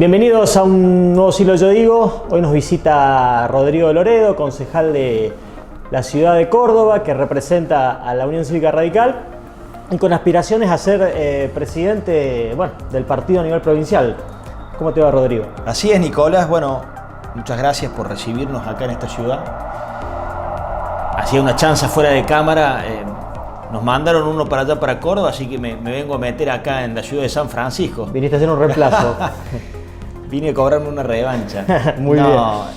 Bienvenidos a un nuevo Siglo Yo Digo. Hoy nos visita Rodrigo Loredo, concejal de la ciudad de Córdoba, que representa a la Unión Cívica Radical y con aspiraciones a ser presidente, del partido a nivel provincial. ¿Cómo te va, Rodrigo? Así es, Nicolás. Bueno, muchas gracias por recibirnos acá en esta ciudad. Hacía una chanza fuera de cámara. Nos mandaron uno para allá, para Córdoba, así que me vengo a meter acá en la ciudad de San Francisco. Viniste a hacer un reemplazo. Vine a cobrarme una revancha. Muy bien.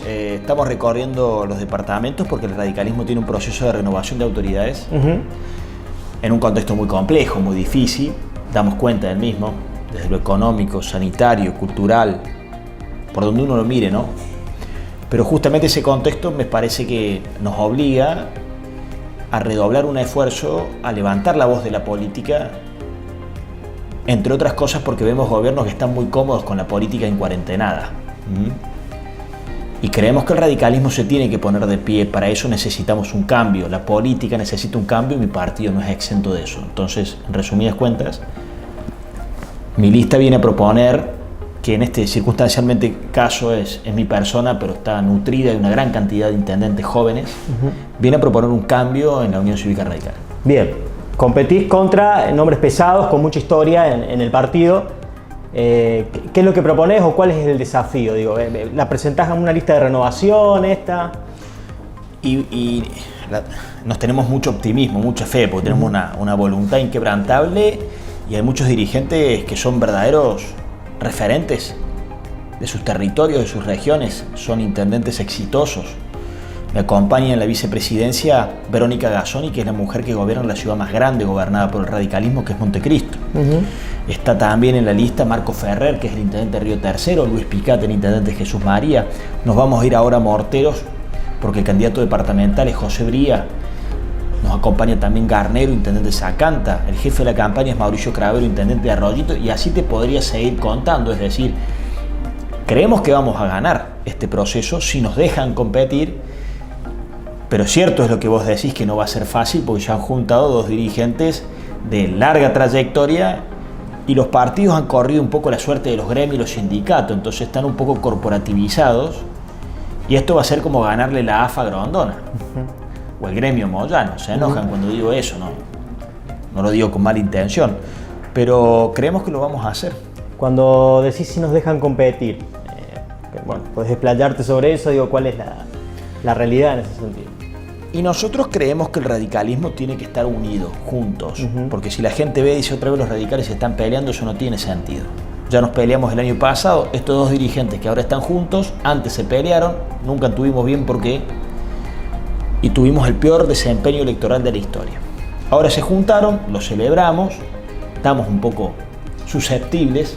Estamos recorriendo los departamentos porque el radicalismo tiene un proceso de renovación de autoridades en un contexto muy complejo, muy difícil. Damos cuenta del mismo, desde lo económico, sanitario, cultural, por donde uno lo mire, ¿no? Pero justamente ese contexto me parece que nos obliga a redoblar un esfuerzo, a levantar la voz de la política, entre otras cosas porque vemos gobiernos que están muy cómodos con la política en cuarentenada. Y creemos que el radicalismo se tiene que poner de pie. Para eso necesitamos un cambio. La política necesita un cambio y mi partido no es exento de eso. Entonces, en resumidas cuentas, mi lista viene a proponer, que en este circunstancialmente caso es mi persona, pero está nutrida de una gran cantidad de intendentes jóvenes, viene a proponer un cambio en la Unión Cívica Radical. Bien, competís contra nombres pesados, con mucha historia en el partido. ¿Qué es lo que proponés o cuál es el desafío? Digo, ¿la presentás en una lista de renovación esta? Nos tenemos mucho optimismo, mucha fe, porque tenemos una voluntad inquebrantable y hay muchos dirigentes que son verdaderos referentes de sus territorios, de sus regiones, son intendentes exitosos. Me acompaña en la vicepresidencia Verónica Gazzoni, que es la mujer que gobierna la ciudad más grande gobernada por el radicalismo, que es Montecristo. Está también en la lista Marco Ferrer, que es el intendente de Río Tercero, Luis Picate, el intendente de Jesús María. Nos vamos a ir ahora a Morteros, porque el candidato departamental es José Bría. Nos acompaña también Garnero, intendente de Zacanta. El jefe de la campaña es Mauricio Cravero, intendente de Arroyito. Y así te podría seguir contando. Es decir, creemos que vamos a ganar este proceso si nos dejan competir. Pero cierto es lo que vos decís, que no va a ser fácil porque se han juntado dos dirigentes de larga trayectoria y los partidos han corrido un poco la suerte de los gremios y los sindicatos. Entonces están un poco corporativizados. Y esto va a ser como ganarle la AFA a Grondona. O el gremio Moyano, se enojan cuando digo eso, no lo digo con mala intención, pero creemos que lo vamos a hacer. Cuando decís si nos dejan competir, puedes explayarte sobre eso, digo, ¿cuál es la realidad en ese sentido? Y nosotros creemos que el radicalismo tiene que estar unido, juntos, porque si la gente ve y dice otra vez los radicales se están peleando, eso no tiene sentido. Ya nos peleamos el año pasado, estos dos dirigentes que ahora están juntos, antes se pelearon, nunca tuvimos bien por qué, y tuvimos el peor desempeño electoral de la historia. Ahora se juntaron, lo celebramos, estamos un poco susceptibles,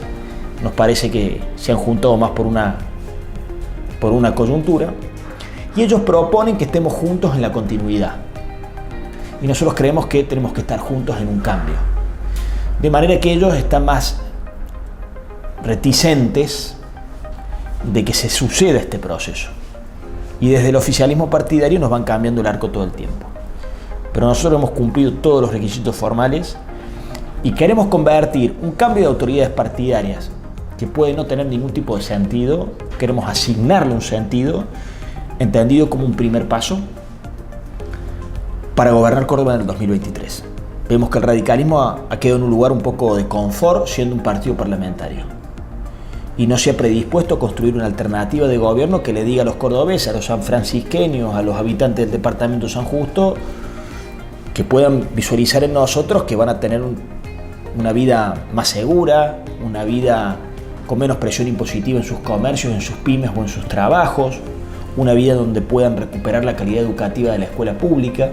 nos parece que se han juntado más por una coyuntura, y ellos proponen que estemos juntos en la continuidad. Y nosotros creemos que tenemos que estar juntos en un cambio. De manera que ellos están más reticentes de que se suceda este proceso. Y desde el oficialismo partidario nos van cambiando el arco todo el tiempo. Pero nosotros hemos cumplido todos los requisitos formales y queremos convertir un cambio de autoridades partidarias que puede no tener ningún tipo de sentido, queremos asignarle un sentido, entendido como un primer paso para gobernar Córdoba en el 2023. Vemos que el radicalismo ha quedado en un lugar un poco de confort siendo un partido parlamentario. Y no se ha predispuesto a construir una alternativa de gobierno que le diga a los cordobeses, a los sanfrancisqueños, a los habitantes del departamento de San Justo, que puedan visualizar en nosotros que van a tener una vida más segura, una vida con menos presión impositiva en sus comercios, en sus pymes o en sus trabajos, una vida donde puedan recuperar la calidad educativa de la escuela pública.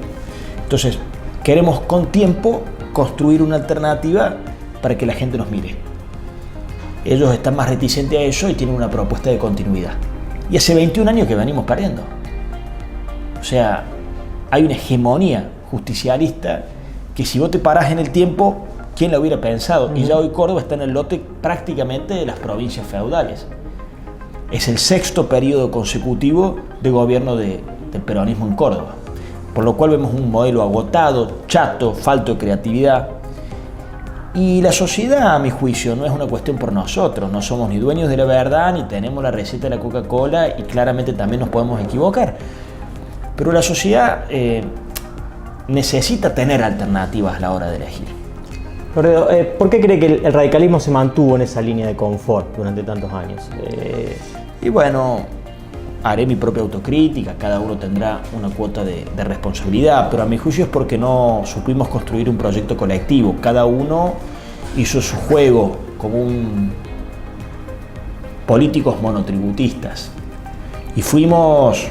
Entonces, queremos con tiempo construir una alternativa para que la gente nos mire. Ellos están más reticentes a eso y tienen una propuesta de continuidad. Y hace 21 años que venimos pariendo. O sea, hay una hegemonía justicialista que si vos te parás en el tiempo, ¿quién lo hubiera pensado? Y ya hoy Córdoba está en el lote prácticamente de las provincias feudales. Es el 6º periodo consecutivo de gobierno del peronismo en Córdoba. Por lo cual vemos un modelo agotado, chato, falto de creatividad. Y la sociedad, a mi juicio, no es una cuestión por nosotros, no somos ni dueños de la verdad, ni tenemos la receta de la Coca-Cola y claramente también nos podemos equivocar. Pero la sociedad necesita tener alternativas a la hora de elegir. Loredo, ¿por qué cree que el radicalismo se mantuvo en esa línea de confort durante tantos años? Y bueno, haré mi propia autocrítica, cada uno tendrá una cuota de responsabilidad, pero a mi juicio es porque no supimos construir un proyecto colectivo. Cada uno hizo su juego como políticos monotributistas y fuimos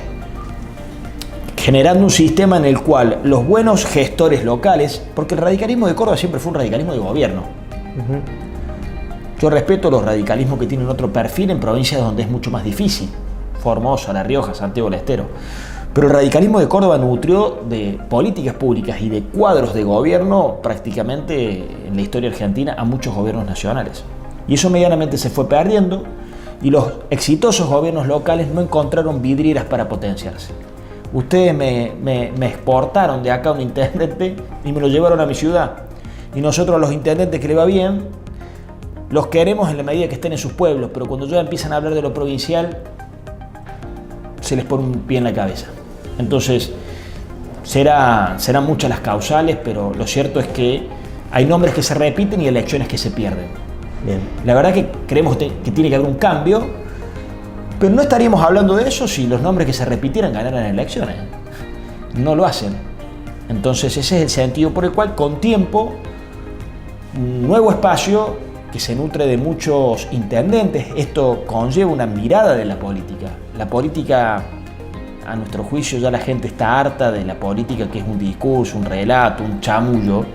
generando un sistema en el cual los buenos gestores locales, porque el radicalismo de Córdoba siempre fue un radicalismo de gobierno. Yo respeto los radicalismos que tienen otro perfil en provincias donde es mucho más difícil. Formosa, La Rioja, Santiago del Estero. Pero el radicalismo de Córdoba nutrió de políticas públicas y de cuadros de gobierno prácticamente en la historia argentina a muchos gobiernos nacionales. Y eso medianamente se fue perdiendo y los exitosos gobiernos locales no encontraron vidrieras para potenciarse. Ustedes me exportaron de acá a un intendente y me lo llevaron a mi ciudad. Y nosotros a los intendentes que le va bien, los queremos en la medida que estén en sus pueblos, pero cuando ya empiezan a hablar de lo provincial, se les pone un pie en la cabeza. Entonces, serán muchas las causales, pero lo cierto es que hay nombres que se repiten y elecciones que se pierden. Bien. La verdad que creemos que tiene que haber un cambio, pero no estaríamos hablando de eso si los nombres que se repitieran ganaran elecciones. No lo hacen. Entonces, ese es el sentido por el cual, con tiempo, un nuevo espacio que se nutre de muchos intendentes. Esto conlleva una mirada de la política. La política, a nuestro juicio, ya la gente está harta de la política que es un discurso, un relato, un chamullo.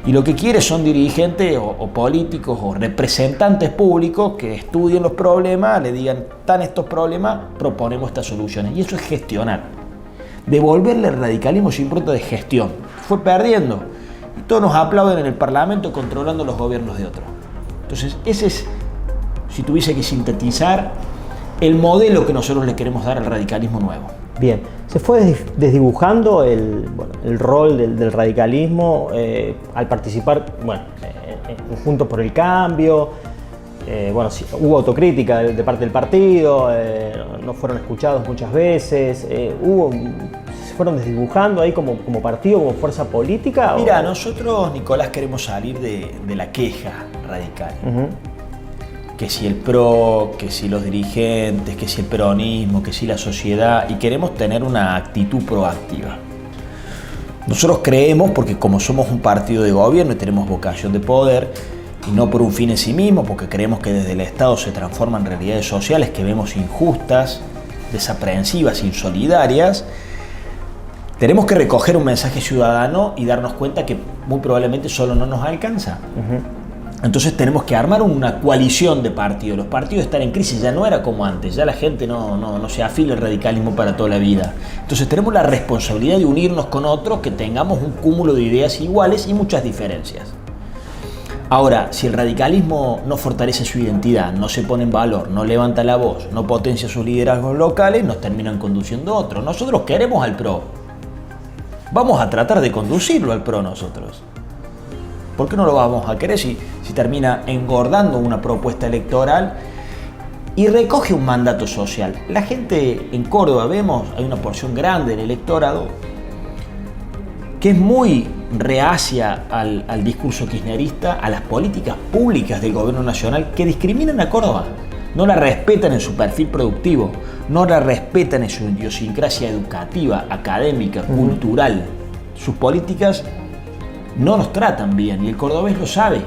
Y lo que quiere son dirigentes o políticos o representantes públicos que estudien los problemas, le digan, están estos problemas, proponemos estas soluciones. Y eso es gestionar. Devolverle el radicalismo su impronta de gestión. Fue perdiendo. Y todos nos aplauden en el Parlamento controlando los gobiernos de otros. Entonces, ese es, si tuviese que sintetizar, el modelo que nosotros le queremos dar al radicalismo nuevo. Bien, se fue desdibujando el rol del radicalismo al participar, Juntos por el Cambio. Sí, hubo autocrítica de parte del partido, no fueron escuchados muchas veces. ¿Se fueron desdibujando ahí como partido, como fuerza política? Mira, nosotros, Nicolás, queremos salir de la queja radical. Que si el PRO, que si los dirigentes, que si el peronismo, que si la sociedad, y queremos tener una actitud proactiva. Nosotros creemos, porque como somos un partido de gobierno y tenemos vocación de poder, y no por un fin en sí mismo, porque creemos que desde el Estado se transforman realidades sociales que vemos injustas, desaprensivas, insolidarias, tenemos que recoger un mensaje ciudadano y darnos cuenta que muy probablemente solo no nos alcanza. Entonces tenemos que armar una coalición de partidos. Los partidos están en crisis, ya no era como antes, ya la gente no se afila al radicalismo para toda la vida. Entonces tenemos la responsabilidad de unirnos con otros que tengamos un cúmulo de ideas iguales y muchas diferencias. Ahora, si el radicalismo no fortalece su identidad, no se pone en valor, no levanta la voz, no potencia sus liderazgos locales, nos terminan conduciendo otros. Nosotros queremos al PRO. Vamos a tratar de conducirlo al PRO nosotros. ¿Por qué no lo vamos a querer si termina engordando una propuesta electoral y recoge un mandato social? La gente en Córdoba, hay una porción grande del electorado que es muy reacia al discurso kirchnerista, a las políticas públicas del gobierno nacional que discriminan a Córdoba. No la respetan en su perfil productivo, no la respetan en su idiosincrasia educativa, académica, cultural. Sus políticas no nos tratan bien y el cordobés lo sabe.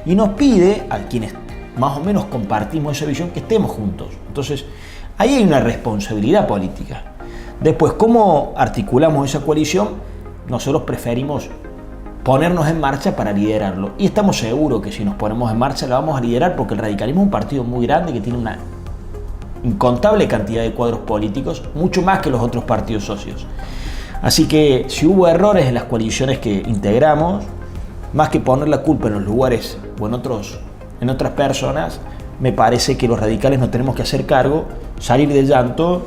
Y nos pide a quienes más o menos compartimos esa visión que estemos juntos. Entonces, ahí hay una responsabilidad política. Después, ¿cómo articulamos esa coalición? Nosotros preferimos ponernos en marcha para liderarlo. Y estamos seguros que si nos ponemos en marcha lo vamos a liderar porque el radicalismo es un partido muy grande que tiene una incontable cantidad de cuadros políticos, mucho más que los otros partidos socios. Así que si hubo errores en las coaliciones que integramos, más que poner la culpa en los lugares o en otras personas, me parece que los radicales nos tenemos que hacer cargo, salir del llanto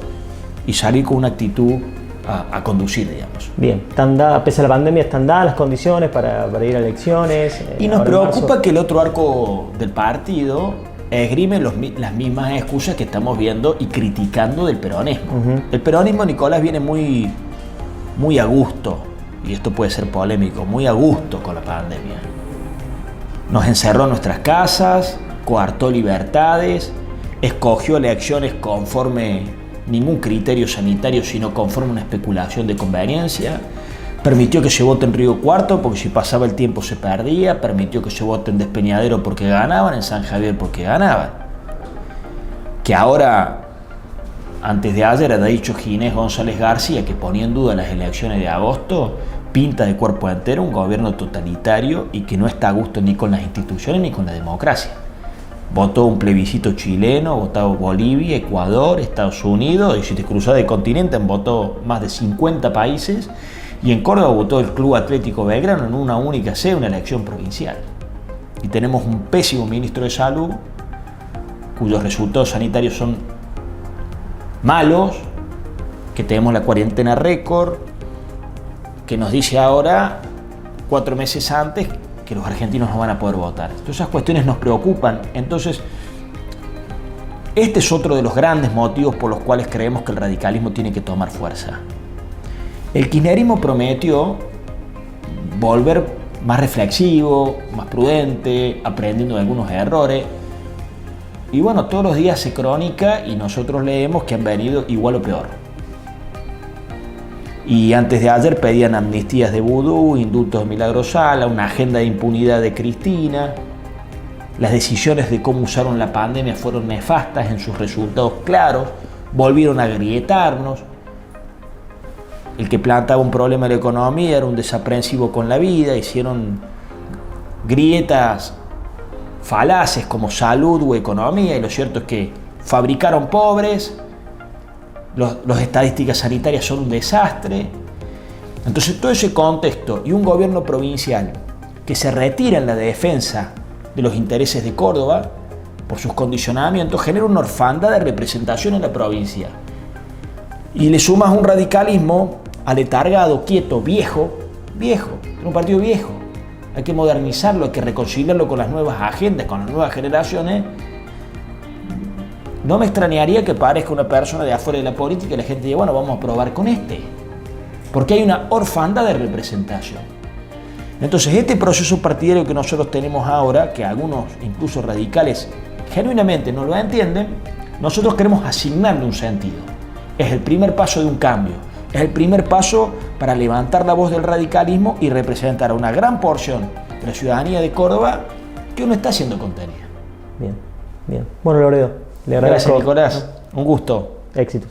y salir con una actitud a conducir, digamos. Bien, pese a la pandemia, ¿están dadas las condiciones para ir a elecciones? Y nos preocupa que el otro arco del partido esgrime las mismas excusas que estamos viendo y criticando del peronismo. El peronismo, Nicolás, viene muy a gusto, y esto puede ser polémico, muy a gusto con la pandemia. Nos encerró en nuestras casas, coartó libertades, escogió elecciones conforme ningún criterio sanitario, sino conforme una especulación de conveniencia. Permitió que se vote en Río Cuarto porque si pasaba el tiempo se perdía. Permitió que se vote en Despeñadero porque ganaban, en San Javier porque ganaban. Que ahora, antes de ayer, ha dicho Ginés González García que ponía en duda las elecciones de agosto, pinta de cuerpo entero un gobierno totalitario y que no está a gusto ni con las instituciones ni con la democracia. Votó un plebiscito chileno, votó Bolivia, Ecuador, Estados Unidos, y si te cruzas de continente, votó más de 50 países, y en Córdoba votó el Club Atlético Belgrano en una única sede, una elección provincial. Y tenemos un pésimo ministro de Salud, cuyos resultados sanitarios son malos, que tenemos la cuarentena récord, que nos dice ahora, 4 meses antes, que los argentinos no van a poder votar. Todas esas cuestiones nos preocupan. Entonces, este es otro de los grandes motivos por los cuales creemos que el radicalismo tiene que tomar fuerza. El kirchnerismo prometió volver más reflexivo, más prudente, aprendiendo de algunos errores. Y bueno, todos los días se crónica y nosotros leemos que han venido igual o peor. Y antes de ayer pedían amnistías de Vudú, indultos de Milagro Sala, una agenda de impunidad de Cristina. Las decisiones de cómo usaron la pandemia fueron nefastas en sus resultados claros, volvieron a agrietarnos. El que plantaba un problema en la economía era un desaprensivo con la vida, hicieron grietas falaces como salud o economía, y lo cierto es que fabricaron pobres. Las estadísticas sanitarias son un desastre. Entonces, todo ese contexto y un gobierno provincial que se retira en la defensa de los intereses de Córdoba por sus condicionamientos genera una orfandad de representación en la provincia. Y le sumas un radicalismo aletargado, quieto, viejo, es un partido viejo. Hay que modernizarlo, hay que reconciliarlo con las nuevas agendas, con las nuevas generaciones. No me extrañaría que parezca una persona de afuera de la política y la gente diga, bueno, vamos a probar con este. Porque hay una orfandad de representación. Entonces, este proceso partidario que nosotros tenemos ahora, que algunos, incluso radicales, genuinamente no lo entienden, nosotros queremos asignarle un sentido. Es el primer paso de un cambio. Es el primer paso para levantar la voz del radicalismo y representar a una gran porción de la ciudadanía de Córdoba que uno está siendo contenida. Bien. Bueno, Loredo. Le agradezco. Gracias, Nicolás. Un gusto. Éxitos.